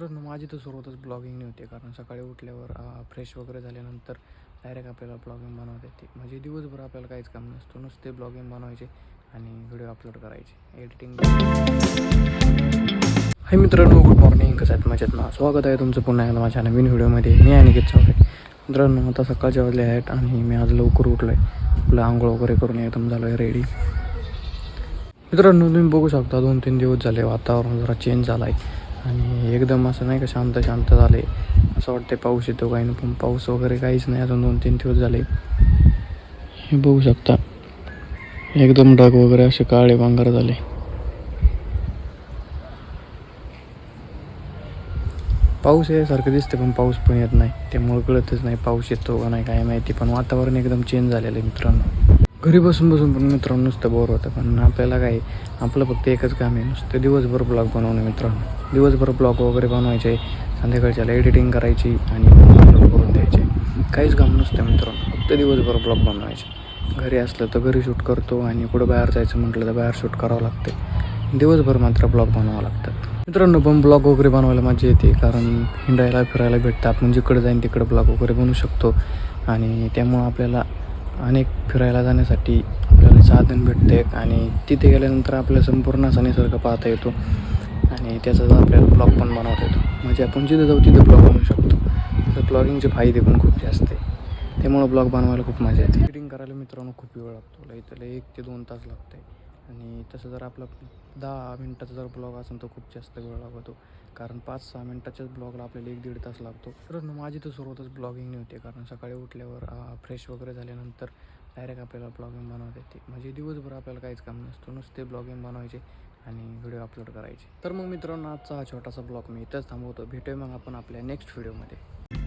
तर माझी तर सुरुवातच ब्लॉगिंगने होते, कारण सकाळी उठल्यावर फ्रेश वगैरे झाल्यानंतर डायरेक्ट आपल्याला ब्लॉगिंग बनवता येते. म्हणजे दिवसभर आपल्याला काहीच काम नसतं, नुसते ब्लॉगिंग बनवायचे आणि व्हिडिओ अपलोड करायचे, एडिटिंग. हाय मित्रांनो, गुड मॉर्निंग. कसं आहेत? मजेत ना? स्वागत आहे तुमचं पुन्हा एकदा माझ्या नवीन व्हिडिओमध्ये. मी अनिकेत चौरे. मित्रांनो, आता सकाळचे वाजले आहेत आणि मी आज लवकर उठलो आहे. आपलं आंघोळ वगैरे करून एकदम झालो आहे रेडी. मित्रांनो, तुम्ही बघू शकता 2-3 दिवस झाले वातावरण जरा चेंज झालं आहे आणि एकदम असं नाही का शांत शांत झाले. असं वाटते पाऊस येतो काही नाही, पण पाऊस वगैरे काहीच नाही अजून. 2-3 दिवस झाले. हे बघू शकता एकदम ढग वगैरे असे काळे बांगर झाले. पाऊस यासारखं दिसते पण पाऊस पण येत नाही, त्यामुळे कळतच नाही पाऊस येतो का नाही काय माहिती. पण वातावरण एकदम चेंज झालेलं आहे मित्रांनो. घरी बसून बसून पण मित्रांनो नुसतं बोर होतं, पण आपल्याला काय, आपलं फक्त एकच काम आहे, नुसतं दिवसभर ब्लॉग बनवणं मित्रांनो. दिवसभर ब्लॉग वगैरे बनवायचे, संध्याकाळच्याला एडिटिंग करायची आणि अपलोड करून द्यायचे. काहीच काम नसतं मित्रांनो, फक्त दिवसभर ब्लॉग बनवायचे. घरी असलं तर घरी शूट करतो आणि कुठं बाहेर जायचं म्हटलं तर बाहेर शूट करावं लागते. दिवसभर मात्र ब्लॉग बनवावं लागतात मित्रांनो. पण ब्लॉग वगैरे बनवायला मजा येते, कारण हिंडायला फिरायला भेटतं. आपण जिकडं जाईन तिकडं ब्लॉग वगैरे बनवू शकतो आणि त्यामुळं आपल्याला अनेक फिरायला जाण्यासाठी आपल्याला साधन भेटते आणि तिथे गेल्यानंतर आपल्याला संपूर्ण असा निसर्ग पाहता येतो आणि त्याचा आपल्याला ब्लॉग पण बनवता येतो. म्हणजे आपण जिथं जाऊ तिथं ब्लॉग बनवू शकतो. तर ब्लॉगिंगचे फायदे पण खूप जास्त आहे, त्यामुळं ब्लॉग बनवायला खूप मजा येते. एडिटिंग करायला मित्रांनो खूप वेळ लागतो, इथं 1 ते 2 तास लागतं आहे. आणि तसं जर आपला 10 मिनटाचा जर ब्लॉग असेल तर खूप जास्त वेळ लागतो, कारण 5-6 मिनटाच्याच ब्लॉगला आपल्याला 1-1.5 तास लागतो. तर माझी तर सुरुवातच ब्लॉगिंगने होते, कारण सकाळी उठल्यावर फ्रेश वगैरे झाल्यानंतर डायरेक्ट आपल्याला ब्लॉगिंग बनवता येते. म्हणजे दिवसभर आपल्याला काहीच काम नसतं, नुसते ब्लॉगिंग बनवायचे आणि व्हिडिओ अपलोड करायचे. तर मग मित्रांनो, आजचा हा छोटासा ब्लॉग मी इथंच थांबवतो. भेटूया मग आपण आपल्या नेक्स्ट व्हिडिओमध्ये.